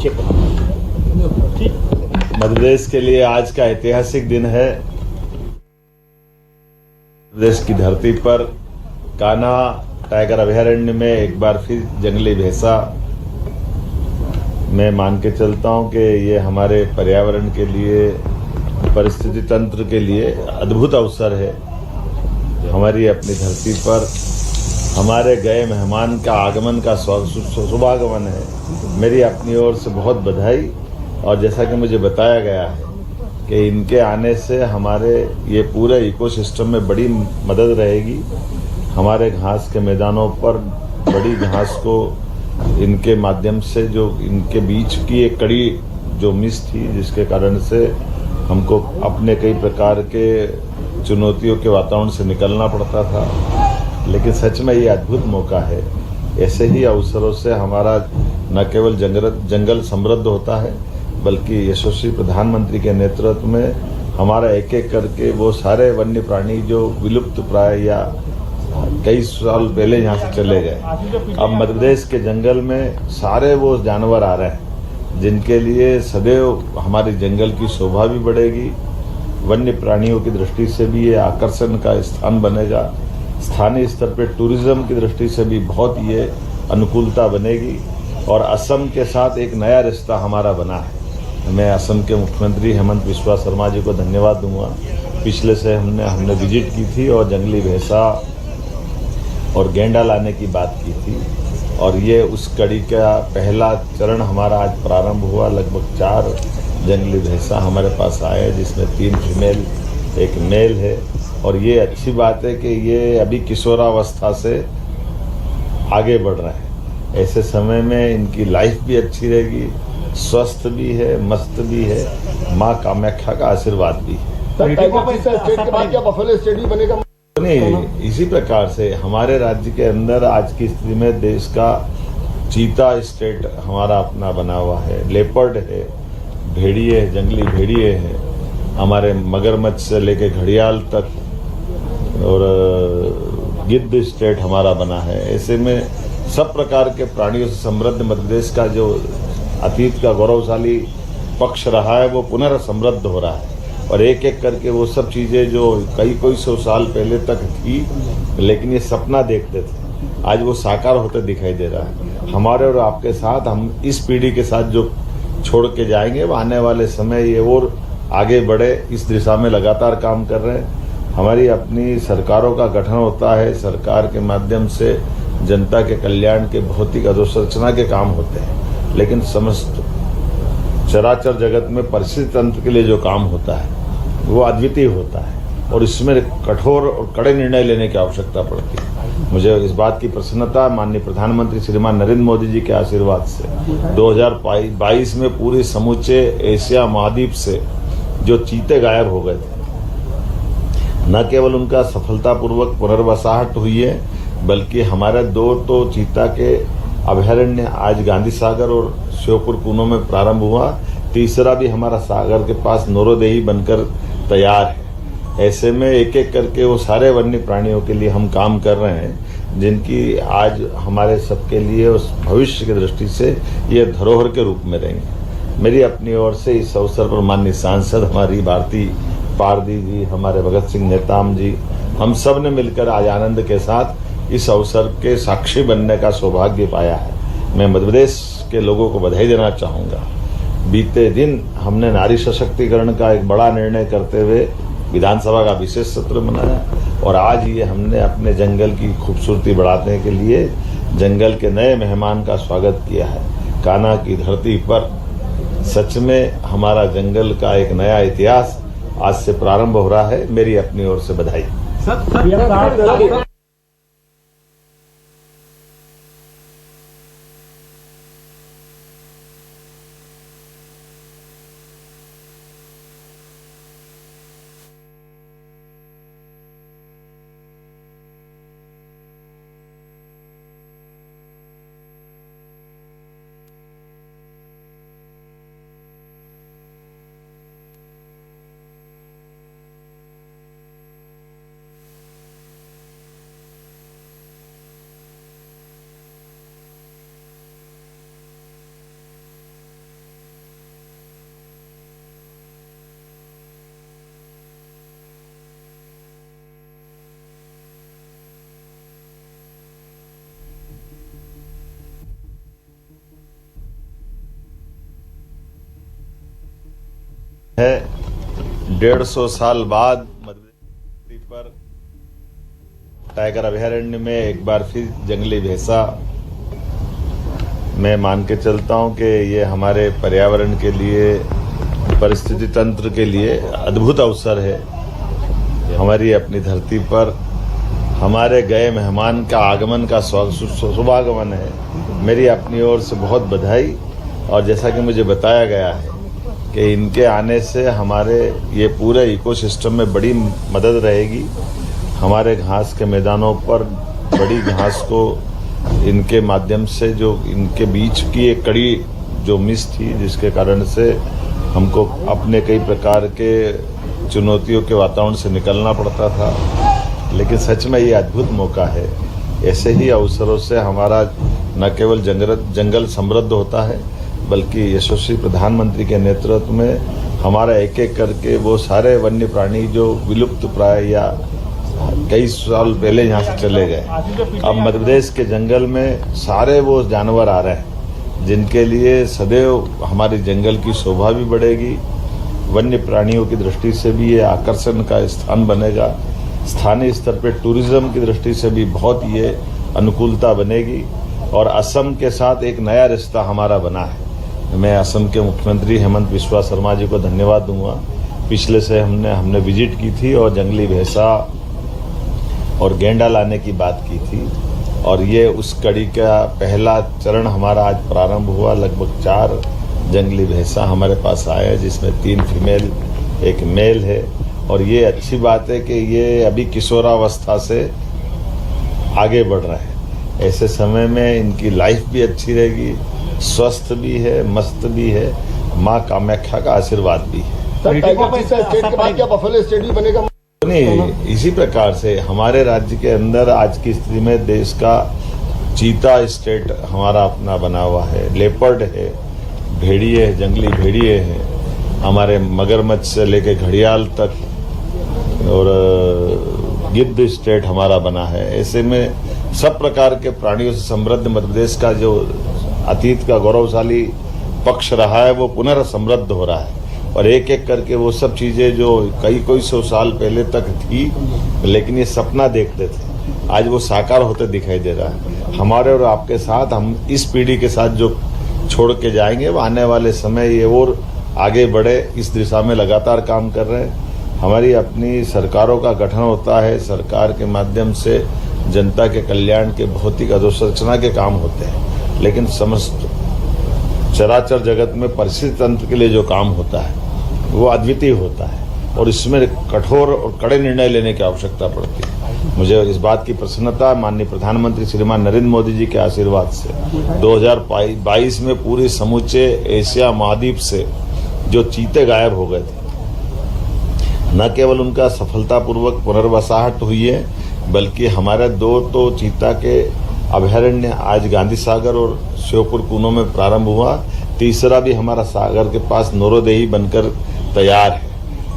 मध्य प्रदेश के लिए आज का ऐतिहासिक दिन है। प्रदेश की धरती पर कान्हा टाइगर अभयारण्य में एक बार फिर जंगली भैंसा, मैं मान के चलता हूं कि ये हमारे पर्यावरण के लिए, परिस्थिति तंत्र के लिए अद्भुत अवसर है। हमारी अपनी धरती पर हमारे गए मेहमान का आगमन का शुभागमन है। मेरी अपनी ओर से बहुत बधाई। और जैसा कि मुझे बताया गया है कि इनके आने से हमारे ये पूरे इकोसिस्टम में बड़ी मदद रहेगी। हमारे घास के मैदानों पर बड़ी घास को इनके माध्यम से, जो इनके बीच की एक कड़ी जो मिस थी, जिसके कारण से हमको अपने कई प्रकार के चुनौतियों के वातावरण से निकलना पड़ता था, लेकिन सच में ये अद्भुत मौका है। ऐसे ही अवसरों से हमारा न केवल जंगल समृद्ध होता है, बल्कि यशस्वी प्रधानमंत्री के नेतृत्व में हमारा एक एक करके वो सारे वन्य प्राणी जो विलुप्त प्राय या कई साल पहले यहाँ से चले गए, अब मध्य प्रदेश के जंगल में सारे वो जानवर आ रहे हैं, जिनके लिए सदैव हमारी जंगल की शोभा भी बढ़ेगी। वन्य प्राणियों की दृष्टि से भी ये आकर्षण का स्थान बनेगा। स्थानीय स्तर पर टूरिज्म की दृष्टि से भी बहुत ये अनुकूलता बनेगी। और असम के साथ एक नया रिश्ता हमारा बना है। मैं असम के मुख्यमंत्री हेमंत बिस्वा शर्मा जी को धन्यवाद दूंगा। पिछले से हमने विजिट की थी और जंगली भैंसा और गेंडा लाने की बात की थी, और ये उस कड़ी का पहला चरण हमारा आज प्रारंभ हुआ। लगभग 4 जंगली भैंसा हमारे पास आए, जिसमें 3 फीमेल, 1 मेल है। और ये अच्छी बात है कि ये अभी किशोरावस्था से आगे बढ़ रहे हैं। ऐसे समय में इनकी लाइफ भी अच्छी रहेगी, स्वस्थ भी है, मस्त भी है। माँ कामाख्या का आशीर्वाद भी है। नहीं, इसी प्रकार से हमारे राज्य के अंदर आज की स्थिति में देश का चीता स्टेट हमारा अपना बना हुआ है, लेपर्ड है, भेड़िए, जंगली भेड़िए हैं, हमारे मगरमच्छ से लेके घड़ियाल तक, और गिद्ध स्टेट हमारा बना है। ऐसे में सब प्रकार के प्राणियों से समृद्ध मध्य प्रदेश का जो अतीत का गौरवशाली पक्ष रहा है, वो पुनः समृद्ध हो रहा है। और एक एक करके वो सब चीज़ें जो कई 100 साल पहले तक थी, लेकिन ये सपना देखते थे, आज वो साकार होते दिखाई दे रहा है। हमारे और आपके साथ, हम इस पीढ़ी के साथ जो छोड़ के जाएंगे, वो आने वाले समय ये और आगे बढ़े, इस दिशा में लगातार काम कर रहे हैं। हमारी अपनी सरकारों का गठन होता है, सरकार के माध्यम से जनता के कल्याण के भौतिक अधोसंरचना के काम होते हैं, लेकिन समस्त चराचर जगत में परिस्थिति तंत्र के लिए जो काम होता है वो अद्वितीय होता है, और इसमें कठोर और कड़े निर्णय लेने की आवश्यकता पड़ती है। मुझे इस बात की प्रसन्नता माननीय प्रधानमंत्री श्रीमान नरेंद्र मोदी जी के आशीर्वाद से 2022 में पूरे समूचे एशिया महाद्वीप से जो चीते गायब हो गए थे, न केवल उनका सफलतापूर्वक पुनर्वसाहट हुई है, बल्कि हमारे 2 तो चीता के अभयारण्य आज गांधी सागर और श्योपुर कूनो में प्रारंभ हुआ। तीसरा भी हमारा सागर के पास नौरोदेही बनकर तैयार है। ऐसे में एक एक करके वो सारे वन्य प्राणियों के लिए हम काम कर रहे हैं, जिनकी आज हमारे सबके लिए उस भविष्य की दृष्टि से ये धरोहर के रूप में रहेंगे। मेरी अपनी ओर से इस अवसर पर माननीय सांसद हमारी भारती पारदी जी, हमारे भगत सिंह नेताम जी, हम सब ने मिलकर आज आनंद के साथ इस अवसर के साक्षी बनने का सौभाग्य पाया है। मैं मध्य प्रदेश के लोगों को बधाई देना चाहूँगा। बीते दिन हमने नारी सशक्तिकरण का एक बड़ा निर्णय करते हुए विधानसभा का विशेष सत्र मनाया, और आज ये हमने अपने जंगल की खूबसूरती बढ़ाने के लिए जंगल के नए मेहमान का स्वागत किया है। कान्हा की धरती पर सच में हमारा जंगल का एक नया इतिहास आज से प्रारंभ हो रहा है। मेरी अपनी ओर से बधाई। है 150 साल बाद मध्यप्रदेश पर टाइगर अभयारण्य में एक बार फिर जंगली भैंसा, मैं मान के चलता हूं कि ये हमारे पर्यावरण के लिए, परिस्थिति तंत्र के लिए अद्भुत अवसर है। हमारी अपनी धरती पर हमारे गए मेहमान का आगमन का शुभागमन है। मेरी अपनी ओर से बहुत बधाई। और जैसा कि मुझे बताया गया है कि इनके आने से हमारे ये पूरे इकोसिस्टम में बड़ी मदद रहेगी। हमारे घास के मैदानों पर बड़ी घास को इनके माध्यम से, जो इनके बीच की एक कड़ी जो मिस थी, जिसके कारण से हमको अपने कई प्रकार के चुनौतियों के वातावरण से निकलना पड़ता था, लेकिन सच में ये अद्भुत मौका है। ऐसे ही अवसरों से हमारा न केवल जंगल समृद्ध होता है, बल्कि यशस्वी प्रधानमंत्री के नेतृत्व में हमारा एक एक करके वो सारे वन्य प्राणी जो विलुप्त प्राय या कई साल पहले यहाँ से चले गए, अब मध्य प्रदेश के जंगल में सारे वो जानवर आ रहे हैं, जिनके लिए सदैव हमारी जंगल की शोभा भी बढ़ेगी। वन्य प्राणियों की दृष्टि से भी ये आकर्षण का स्थान बनेगा। स्थानीय स्तर पर टूरिज्म की दृष्टि से भी बहुत ये अनुकूलता बनेगी। और असम के साथ एक नया रिश्ता हमारा बना है। मैं असम के मुख्यमंत्री हेमंत बिस्वा शर्मा जी को धन्यवाद दूंगा। पिछले से हमने विजिट की थी और जंगली भैंसा और गेंडा लाने की बात की थी, और ये उस कड़ी का पहला चरण हमारा आज प्रारंभ हुआ। लगभग 4 जंगली भैंसा हमारे पास आए हैं, जिसमें 3 फीमेल, 1 मेल है। और ये अच्छी बात है कि ये अभी किशोरावस्था से आगे बढ़ रहे हैं। ऐसे समय में इनकी लाइफ भी अच्छी रहेगी, स्वस्थ भी है, मस्त भी है। माँ कामाख्या का आशीर्वाद भी है। स्टेट के बाद क्या बफेलो स्टेट भी बनेगा? नहीं, इसी प्रकार से हमारे राज्य के अंदर आज की स्थिति में देश का चीता स्टेट हमारा अपना बना हुआ है। लेपर्ड है, भेड़िए, जंगली भेड़िए हैं, हमारे मगरमच्छ से लेके घड़ियाल तक, और गिद्ध स्टेट हमारा बना है। ऐसे में सब प्रकार के प्राणियों से समृद्ध मध्य प्रदेश का जो अतीत का गौरवशाली पक्ष रहा है, वो पुनर्समृद्ध हो रहा है। और एक एक करके वो सब चीजें जो कई 100 साल पहले तक थी, लेकिन ये सपना देखते थे, आज वो साकार होते दिखाई दे रहा है। हमारे और आपके साथ, हम इस पीढ़ी के साथ जो छोड़ के जाएंगे, वो आने वाले समय ये और आगे बढ़े, इस दिशा में लगातार काम कर रहे हैं। हमारी अपनी सरकारों का गठन होता है, सरकार के माध्यम से जनता के कल्याण के भौतिक अधोसंरचना के काम होते हैं, लेकिन समस्त चराचर जगत में परिस्थिति तंत्र के लिए जो काम होता है वो अद्वितीय होता है, और इसमें कठोर और कड़े निर्णय लेने की आवश्यकता पड़ती है। मुझे इस बात की प्रसन्नता माननीय प्रधानमंत्री श्रीमान नरेंद्र मोदी जी के आशीर्वाद से 2022 में पूरे समूचे एशिया महाद्वीप से जो चीते गायब हो गए थे, न केवल उनका सफलतापूर्वक पुनर्वसाहट हुई है, बल्कि हमारे 2 तो चीता के अभयारण्य आज गांधी सागर और श्योपुर कूनो में प्रारंभ हुआ। तीसरा भी हमारा सागर के पास नौरोदेही बनकर तैयार है।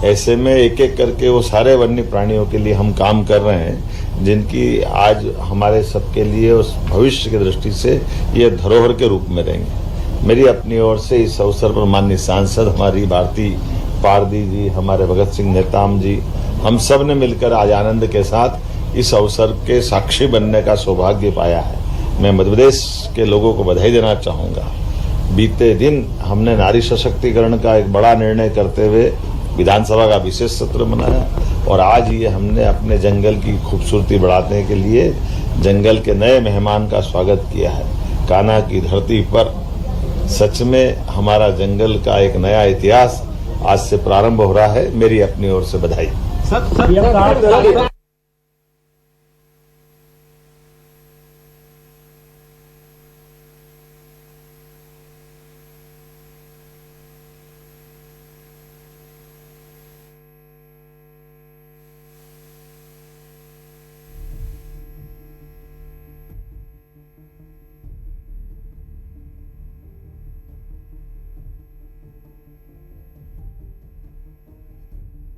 ऐसे में एक एक करके वो सारे वन्य प्राणियों के लिए हम काम कर रहे हैं, जिनकी आज हमारे सबके लिए उस भविष्य की दृष्टि से ये धरोहर के रूप में रहेंगे। मेरी अपनी ओर से इस अवसर पर माननीय सांसद हमारी भारती पारदी जी, हमारे भगत सिंह नेताम जी, हम सब ने मिलकर आज आनंद के साथ इस अवसर के साक्षी बनने का सौभाग्य पाया है। मैं मध्य प्रदेश के लोगों को बधाई देना चाहूँगा। बीते दिन हमने नारी सशक्तिकरण का एक बड़ा निर्णय करते हुए विधानसभा का विशेष सत्र मनाया, और आज ये हमने अपने जंगल की खूबसूरती बढ़ाने के लिए जंगल के नए मेहमान का स्वागत किया है। कान्हा की धरती पर सच में हमारा जंगल का एक नया इतिहास आज से प्रारंभ हो रहा है। मेरी अपनी ओर से बधाई।